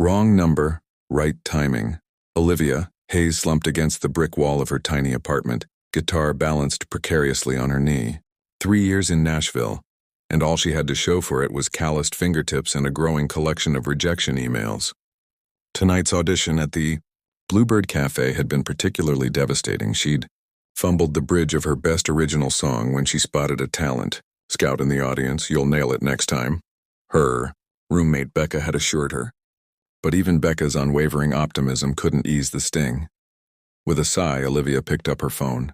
Wrong number, right timing. Olivia, Hayes slumped against the brick wall of her tiny apartment, guitar balanced precariously on her knee. 3 years in Nashville, and all she had to show for it was calloused fingertips and a growing collection of rejection emails. Tonight's audition at the Bluebird Cafe had been particularly devastating. She'd fumbled the bridge of her best original song when she spotted a talent. Scout in the audience, you'll nail it next time. Her roommate Becca had assured her. But even Becca's unwavering optimism couldn't ease the sting. With a sigh, Olivia picked up her phone.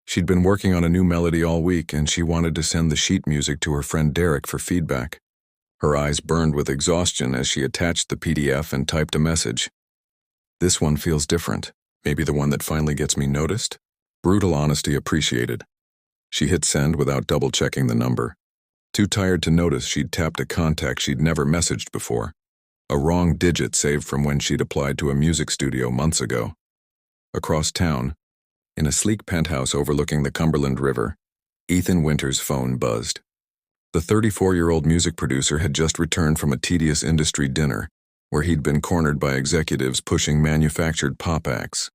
She'd been working on a new melody all week, and she wanted to send the sheet music to her friend Derek for feedback. Her eyes burned with exhaustion as she attached the PDF and typed a message. This one feels different. Maybe the one that finally gets me noticed? Brutal honesty appreciated. She hit send without double-checking the number. Too tired to notice she'd tapped a contact she'd never messaged before. A wrong digit saved from when she'd applied to a music studio months ago. Across town, in a sleek penthouse overlooking the Cumberland River, Ethan Winter's phone buzzed. The 34-year-old music producer had just returned from a tedious industry dinner, where he'd been cornered by executives pushing manufactured pop acts.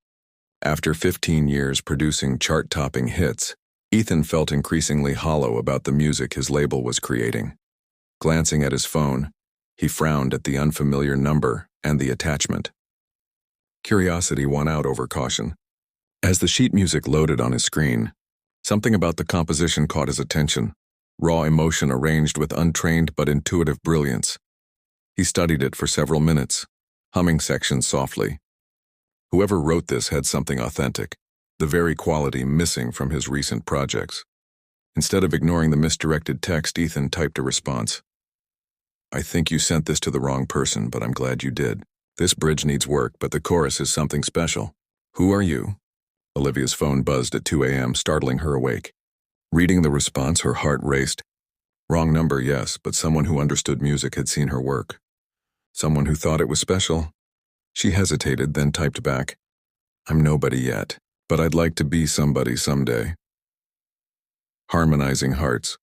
After 15 years producing chart-topping hits, Ethan felt increasingly hollow about the music his label was creating. Glancing at his phone, he frowned at the unfamiliar number and the attachment. Curiosity won out over caution. As the sheet music loaded on his screen, something about the composition caught his attention, raw emotion arranged with untrained but intuitive brilliance. He studied it for several minutes, humming sections softly. Whoever wrote this had something authentic, the very quality missing from his recent projects. Instead of ignoring the misdirected text, Ethan typed a response. I think you sent this to the wrong person, but I'm glad you did. This bridge needs work, but the chorus is something special. Who are you? Olivia's phone buzzed at 2 a.m., startling her awake. Reading the response, her heart raced. Wrong number, yes, but someone who understood music had seen her work. Someone who thought it was special. She hesitated, then typed back, I'm nobody yet, but I'd like to be somebody someday. Harmonizing hearts.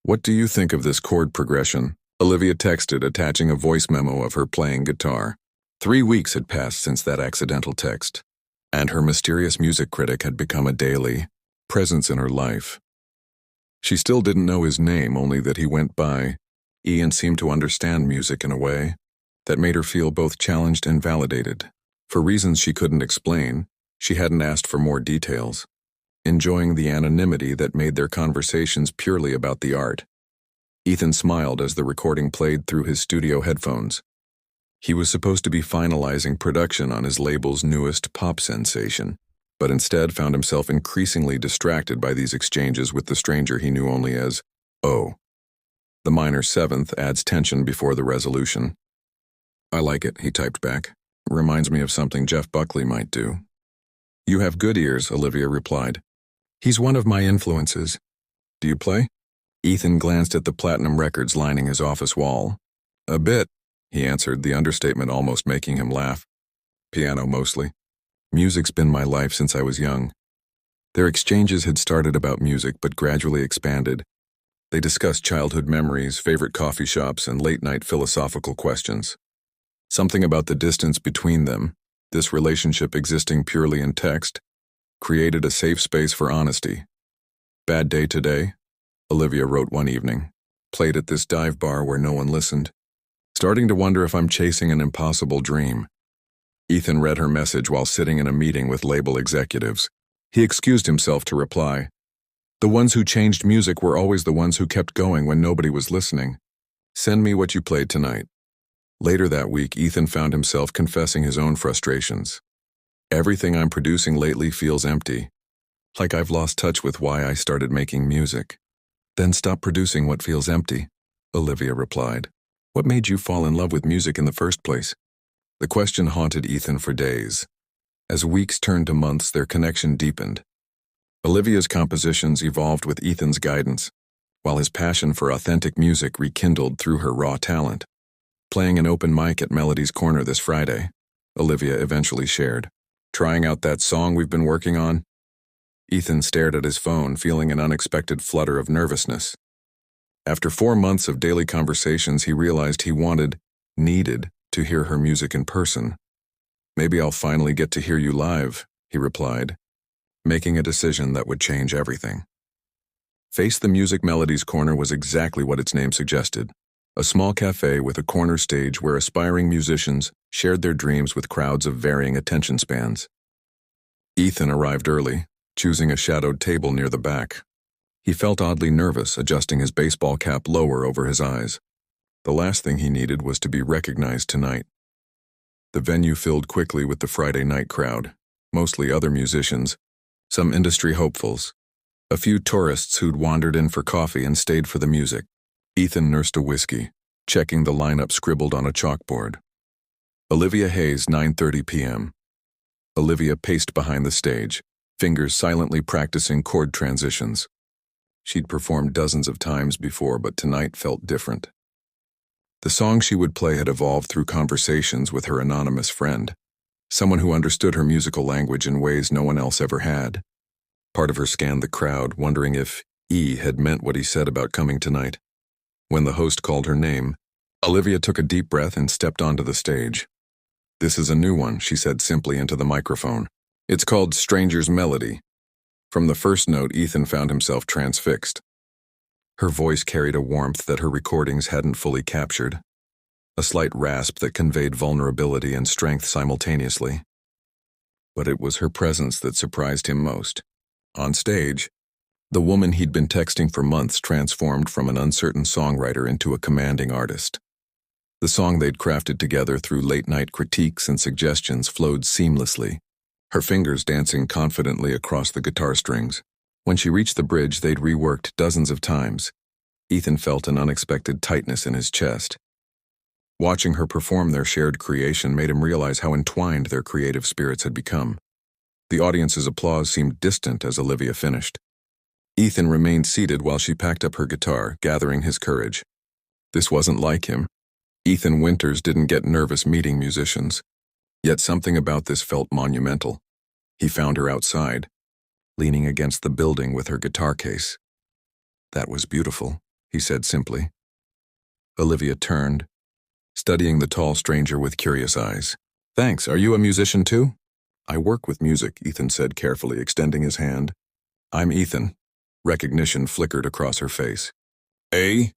What do you think of this chord progression? Olivia texted, attaching a voice memo of her playing guitar. 3 weeks had passed since that accidental text, and her mysterious music critic had become a daily presence in her life. She still didn't know his name, only that he went by Ian seemed to understand music in a way that made her feel both challenged and validated. For reasons she couldn't explain, she hadn't asked for more details, enjoying the anonymity that made their conversations purely about the art. Ethan smiled as the recording played through his studio headphones. He was supposed to be finalizing production on his label's newest pop sensation, but instead found himself increasingly distracted by these exchanges with the stranger he knew only as O. The minor seventh adds tension before the resolution. I like it, he typed back. Reminds me of something Jeff Buckley might do. You have good ears, Olivia replied. He's one of my influences. Do you play? Ethan glanced at the platinum records lining his office wall. A bit, he answered, the understatement almost making him laugh. Piano mostly. Music's been my life since I was young. Their exchanges had started about music but gradually expanded. They discussed childhood memories, favorite coffee shops, and late-night philosophical questions. Something about the distance between them, this relationship existing purely in text, created a safe space for honesty. Bad day today? Olivia wrote one evening. Played at this dive bar where no one listened. Starting to wonder if I'm chasing an impossible dream. Ethan read her message while sitting in a meeting with label executives. He excused himself to reply. The ones who changed music were always the ones who kept going when nobody was listening. Send me what you played tonight. Later that week, Ethan found himself confessing his own frustrations. Everything I'm producing lately feels empty. Like I've lost touch with why I started making music. Then stop producing what feels empty, Olivia replied. What made you fall in love with music in the first place? The question haunted Ethan for days. As weeks turned to months, their connection deepened. Olivia's compositions evolved with Ethan's guidance, while his passion for authentic music rekindled through her raw talent. Playing an open mic at Melody's Corner this Friday, Olivia eventually shared. Trying out that song we've been working on? Ethan stared at his phone, feeling an unexpected flutter of nervousness. After 4 months of daily conversations, he realized he needed to hear her music in person. Maybe I'll finally get to hear you live, he replied, making a decision that would change everything. Face the Music Melodies Corner was exactly what its name suggested. A small cafe with a corner stage where aspiring musicians shared their dreams with crowds of varying attention spans. Ethan arrived early, choosing a shadowed table near the back. He felt oddly nervous, adjusting his baseball cap lower over his eyes. The last thing he needed was to be recognized tonight. The venue filled quickly with the Friday night crowd, mostly other musicians, some industry hopefuls, a few tourists who'd wandered in for coffee and stayed for the music. Ethan nursed a whiskey, checking the lineup scribbled on a chalkboard. Olivia Hayes, 9:30 p.m. Olivia paced behind the stage, fingers silently practicing chord transitions. She'd performed dozens of times before, but tonight felt different. The song she would play had evolved through conversations with her anonymous friend, someone who understood her musical language in ways no one else ever had. Part of her scanned the crowd, wondering if E had meant what he said about coming tonight. When the host called her name, Olivia took a deep breath and stepped onto the stage. "This is a new one," she said simply into the microphone. "It's called Stranger's Melody." From the first note, Ethan found himself transfixed. Her voice carried a warmth that her recordings hadn't fully captured, a slight rasp that conveyed vulnerability and strength simultaneously. But it was her presence that surprised him most. On stage, the woman he'd been texting for months transformed from an uncertain songwriter into a commanding artist. The song they'd crafted together through late-night critiques and suggestions flowed seamlessly, her fingers dancing confidently across the guitar strings. When she reached the bridge they'd reworked dozens of times, Ethan felt an unexpected tightness in his chest. Watching her perform their shared creation made him realize how entwined their creative spirits had become. The audience's applause seemed distant as Olivia finished. Ethan remained seated while she packed up her guitar, gathering his courage. This wasn't like him. Ethan Winters didn't get nervous meeting musicians. Yet something about this felt monumental. He found her outside, leaning against the building with her guitar case. "That was beautiful," he said simply. Olivia turned, studying the tall stranger with curious eyes. "Thanks. Are you a musician too?" "I work with music," Ethan said carefully, extending his hand. "I'm Ethan." Recognition flickered across her face. "Eh?"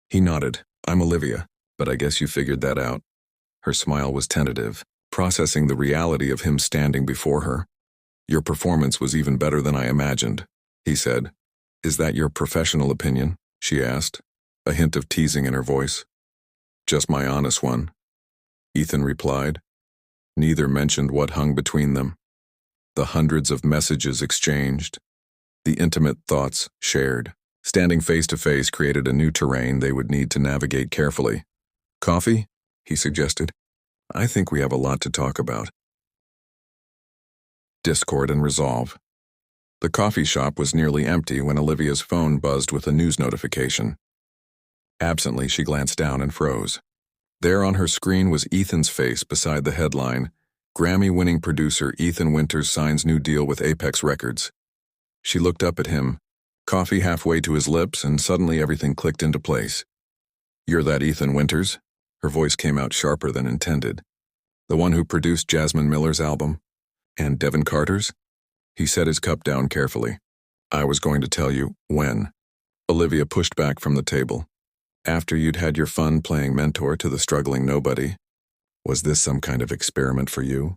He nodded. "I'm Olivia, but I guess you figured that out." Her smile was tentative, processing the reality of him standing before her. "Your performance was even better than I imagined," he said. "Is that your professional opinion?" she asked, a hint of teasing in her voice. "Just my honest one," Ethan replied. Neither mentioned what hung between them. The hundreds of messages exchanged, the intimate thoughts shared. Standing face to face created a new terrain they would need to navigate carefully. "Coffee?" he suggested. "I think we have a lot to talk about." Discord and resolve. The coffee shop was nearly empty when Olivia's phone buzzed with a news notification. Absently, she glanced down and froze. There on her screen was Ethan's face beside the headline, "Grammy-winning producer Ethan Winters signs new deal with Apex Records." She looked up at him, coffee halfway to his lips, and suddenly everything clicked into place. "You're that Ethan Winters?" Her voice came out sharper than intended. "The one who produced Jasmine Miller's album? And Devin Carter's?" He set his cup down carefully. "I was going to tell you when." Olivia pushed back from the table. "After you'd had your fun playing mentor to the struggling nobody. Was this some kind of experiment for you?"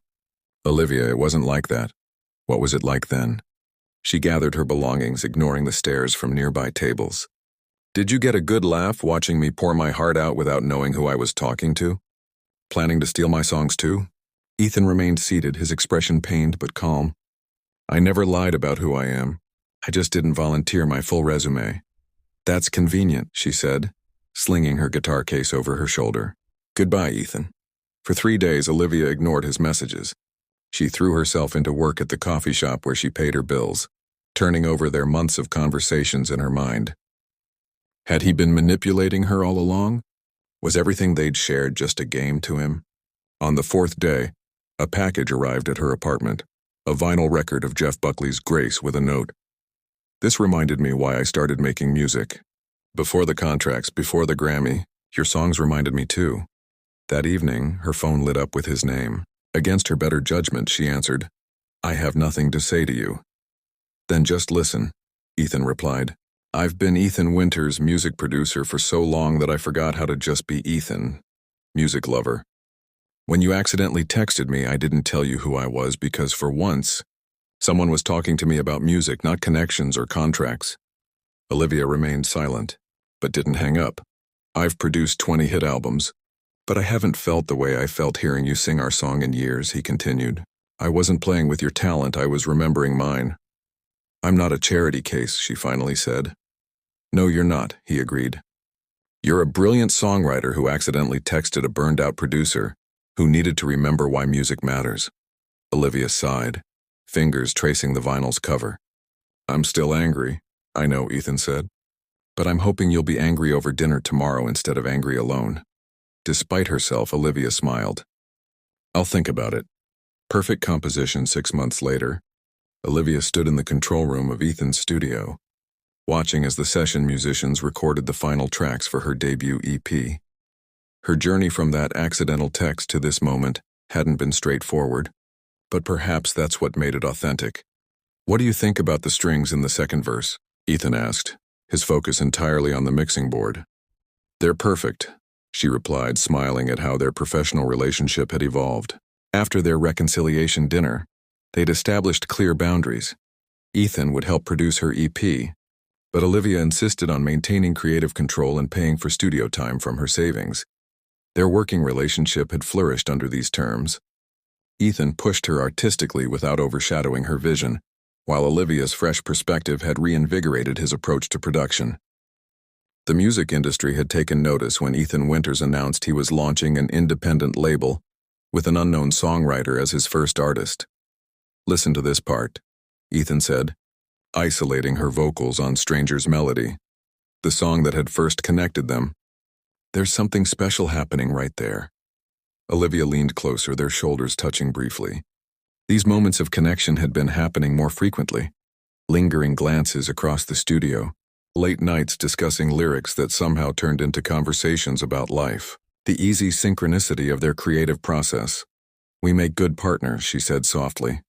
"Olivia, it wasn't like that." "What was it like then?" She gathered her belongings, ignoring the stares from nearby tables. "Did you get a good laugh watching me pour my heart out without knowing who I was talking to? Planning to steal my songs too?" Ethan remained seated, his expression pained but calm. "I never lied about who I am. I just didn't volunteer my full resume." "That's convenient," she said, slinging her guitar case over her shoulder. "Goodbye, Ethan." For 3 days, Olivia ignored his messages. She threw herself into work at the coffee shop where she paid her bills, turning over their months of conversations in her mind. Had he been manipulating her all along? Was everything they'd shared just a game to him? On the 4th day, a package arrived at her apartment, a vinyl record of Jeff Buckley's Grace with a note. "This reminded me why I started making music. Before the contracts, before the Grammy, your songs reminded me too. That evening, her phone lit up with his name. Against her better judgment, she answered, "I have nothing to say to you." "Then just listen," Ethan replied. "I've been Ethan Winter's music producer for so long that I forgot how to just be Ethan, music lover. When you accidentally texted me, I didn't tell you who I was because for once, someone was talking to me about music, not connections or contracts." Olivia remained silent, but didn't hang up. "I've produced 20 hit albums, but I haven't felt the way I felt hearing you sing our song in years," he continued. "I wasn't playing with your talent, I was remembering mine." "I'm not a charity case," she finally said. "No, you're not," he agreed. "You're a brilliant songwriter who accidentally texted a burned-out producer who needed to remember why music matters." Olivia sighed, fingers tracing the vinyl's cover. "I'm still angry, I know," Ethan said. "But I'm hoping you'll be angry over dinner tomorrow instead of angry alone." Despite herself, Olivia smiled. "I'll think about it." Perfect composition 6 months later. Olivia stood in the control room of Ethan's studio, watching as the session musicians recorded the final tracks for her debut EP. Her journey from that accidental text to this moment hadn't been straightforward, but perhaps that's what made it authentic. "What do you think about the strings in the second verse?" Ethan asked, his focus entirely on the mixing board. "They're perfect," she replied, smiling at how their professional relationship had evolved. After their reconciliation dinner, they'd established clear boundaries. Ethan would help produce her EP, but Olivia insisted on maintaining creative control and paying for studio time from her savings. Their working relationship had flourished under these terms. Ethan pushed her artistically without overshadowing her vision, while Olivia's fresh perspective had reinvigorated his approach to production. The music industry had taken notice when Ethan Winters announced he was launching an independent label with an unknown songwriter as his first artist. "Listen to this part," Ethan said, isolating her vocals on Stranger's Melody, the song that had first connected them. "There's something special happening right there." Olivia leaned closer, their shoulders touching briefly. These moments of connection had been happening more frequently. Lingering glances across the studio, late nights discussing lyrics that somehow turned into conversations about life. The easy synchronicity of their creative process. "We make good partners," she said softly.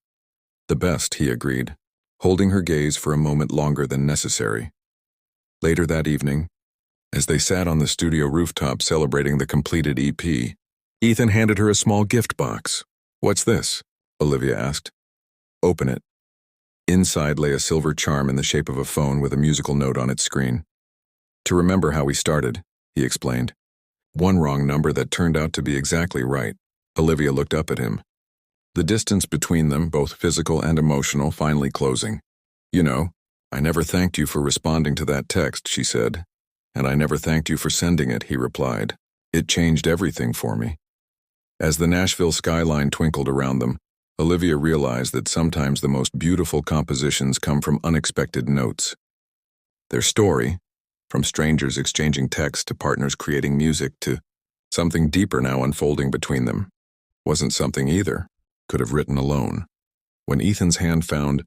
"The best," he agreed, holding her gaze for a moment longer than necessary. Later that evening, as they sat on the studio rooftop celebrating the completed EP, Ethan handed her a small gift box. "What's this?" Olivia asked. "Open it." Inside lay a silver charm in the shape of a phone with a musical note on its screen. "To remember how we started," he explained. One wrong number that turned out to be exactly right. Olivia looked up at him. The distance between them, both physical and emotional, finally closing. "You know, I never thanked you for responding to that text," she said. "And I never thanked you for sending it," he replied. "It changed everything for me." As the Nashville skyline twinkled around them, Olivia realized that sometimes the most beautiful compositions come from unexpected notes. Their story, from strangers exchanging texts to partners creating music to something deeper now unfolding between them, wasn't something either could have written alone. When Ethan's hand found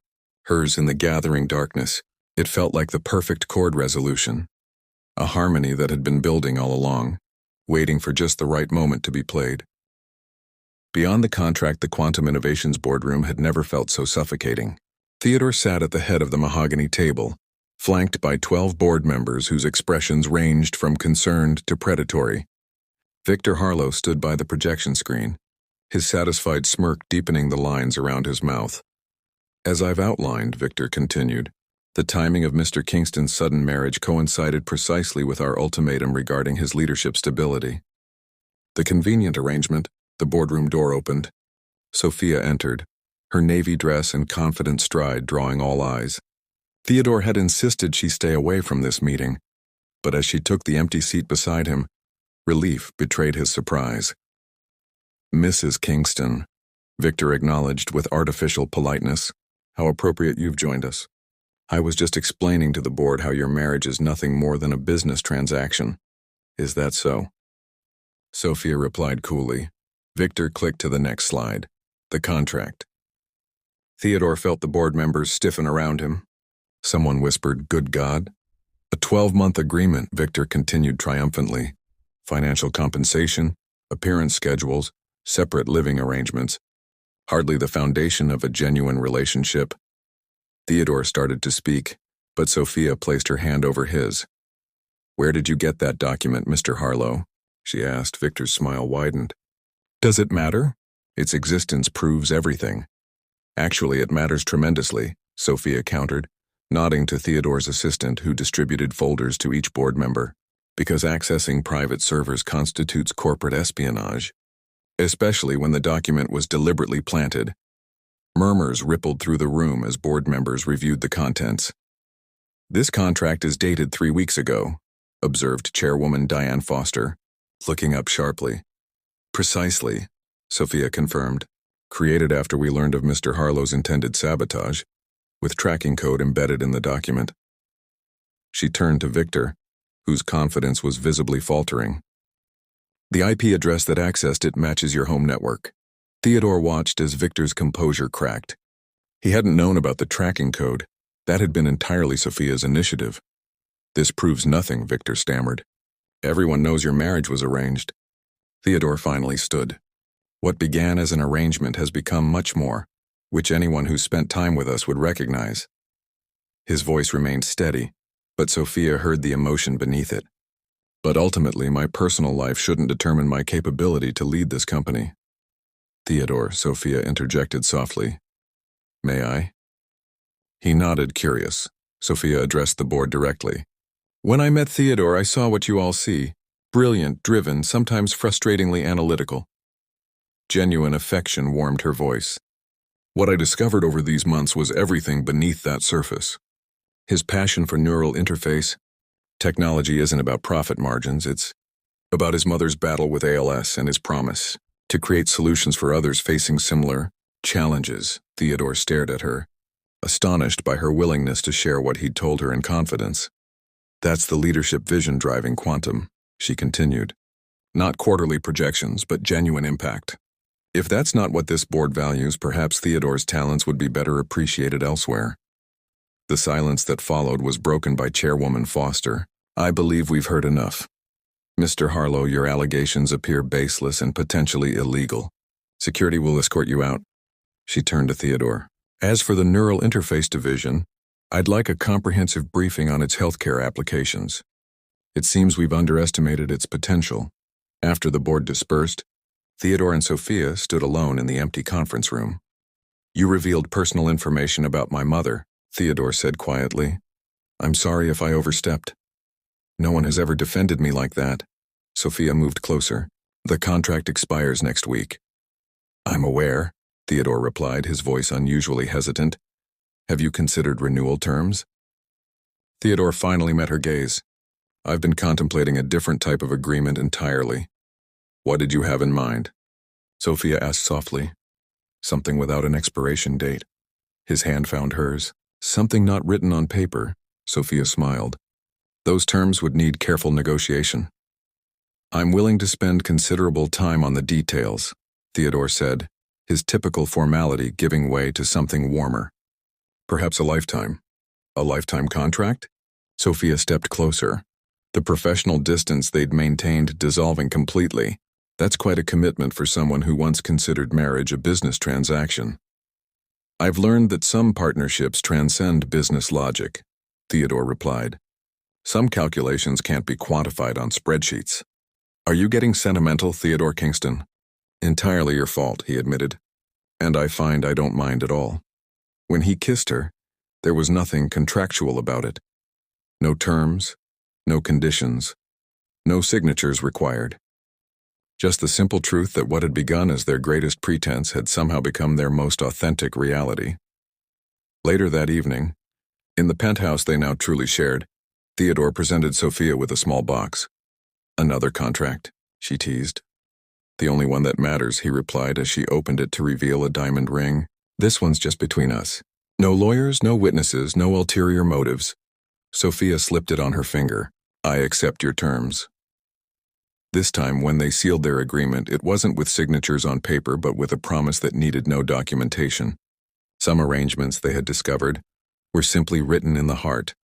hers in the gathering darkness, it felt like the perfect chord resolution, a harmony that had been building all along, waiting for just the right moment to be played. Beyond the contract, the Quantum Innovations boardroom had never felt so suffocating. Theodore sat at the head of the mahogany table, flanked by 12 board members whose expressions ranged from concerned to predatory. Victor Harlow stood by the projection screen, his satisfied smirk deepening the lines around his mouth. "As I've outlined," Victor continued, "the timing of Mr. Kingston's sudden marriage coincided precisely with our ultimatum regarding his leadership stability. The convenient arrangement." The boardroom door opened. Sophia entered, her navy dress and confident stride drawing all eyes. Theodore had insisted she stay away from this meeting, but as she took the empty seat beside him, relief betrayed his surprise. "Mrs. Kingston," Victor acknowledged with artificial politeness. "How appropriate you've joined us. I was just explaining to the board how your marriage is nothing more than a business transaction. Is that so?" Sophia replied coolly. Victor clicked to the next slide. The contract. Theodore felt the board members stiffen around him. Someone whispered, "Good God." "A 12-month agreement," Victor continued triumphantly. "Financial compensation, appearance schedules, separate living arrangements, hardly the foundation of a genuine relationship. Theodore started to speak, but Sophia placed her hand over his. "Where did you get that document, Mr. Harlow?" she asked. Victor's smile widened. "Does it matter? Its existence proves everything." "Actually, it matters tremendously," Sophia countered, nodding to Theodore's assistant who distributed folders to each board member, "because accessing private servers constitutes corporate espionage, especially when the document was deliberately planted." Murmurs rippled through the room as board members reviewed the contents. "This contract is dated 3 weeks ago," observed Chairwoman Diane Foster, looking up sharply. "Precisely," Sophia confirmed. "Created after we learned of Mr. Harlow's intended sabotage, with tracking code embedded in the document." She turned to Victor, whose confidence was visibly faltering. "The IP address that accessed it matches your home network." Theodore watched as Victor's composure cracked. He hadn't known about the tracking code. That had been entirely Sophia's initiative. "This proves nothing," Victor stammered. "Everyone knows your marriage was arranged." Theodore finally stood. "What began as an arrangement has become much more, which anyone who spent time with us would recognize." His voice remained steady, but Sophia heard the emotion beneath it. "But ultimately, my personal life shouldn't determine my capability to lead this company." "Theodore," Sophia interjected softly. "May I?" He nodded, curious. Sophia addressed the board directly. "When I met Theodore, I saw what you all see. Brilliant, driven, sometimes frustratingly analytical." Genuine affection warmed her voice. "What I discovered over these months was everything beneath that surface. His passion for neural interface. Technology isn't about profit margins, it's about his mother's battle with ALS and his promise to create solutions for others facing similar challenges." Theodore stared at her, astonished by her willingness to share what he'd told her in confidence. "That's the leadership vision driving Quantum," she continued. "Not quarterly projections, but genuine impact. If that's not what this board values, perhaps Theodore's talents would be better appreciated elsewhere." The silence that followed was broken by Chairwoman Foster. "I believe we've heard enough. Mr. Harlow, your allegations appear baseless and potentially illegal. Security will escort you out." She turned to Theodore. "As for the Neural Interface Division, I'd like a comprehensive briefing on its healthcare applications. It seems we've underestimated its potential." After the board dispersed, Theodore and Sophia stood alone in the empty conference room. "You revealed personal information about my mother," Theodore said quietly. "I'm sorry if I overstepped." "No one has ever defended me like that." Sophia moved closer. "The contract expires next week." "I'm aware," Theodore replied, his voice unusually hesitant. "Have you considered renewal terms?" Theodore finally met her gaze. "I've been contemplating a different type of agreement entirely." "What did you have in mind?" Sophia asked softly. "Something without an expiration date." His hand found hers. "Something not written on paper," Sophia smiled. "Those terms would need careful negotiation." "I'm willing to spend considerable time on the details," Theodore said, his typical formality giving way to something warmer. "Perhaps a lifetime." "A lifetime contract?" Sophia stepped closer, the professional distance they'd maintained dissolving completely. "That's quite a commitment for someone who once considered marriage a business transaction." "I've learned that some partnerships transcend business logic," Theodore replied. "Some calculations can't be quantified on spreadsheets." "Are you getting sentimental, Theodore Kingston?" "Entirely your fault," he admitted. "And I find I don't mind at all." When he kissed her, there was nothing contractual about it. No terms, no conditions, no signatures required. Just the simple truth that what had begun as their greatest pretense had somehow become their most authentic reality. Later that evening, in the penthouse they now truly shared, Theodore presented Sophia with a small box. "Another contract," she teased. "The only one that matters," he replied as she opened it to reveal a diamond ring. "This one's just between us. No lawyers, no witnesses, no ulterior motives." Sophia slipped it on her finger. "I accept your terms." This time, when they sealed their agreement, it wasn't with signatures on paper but with a promise that needed no documentation. Some arrangements, they had discovered, were simply written in the heart,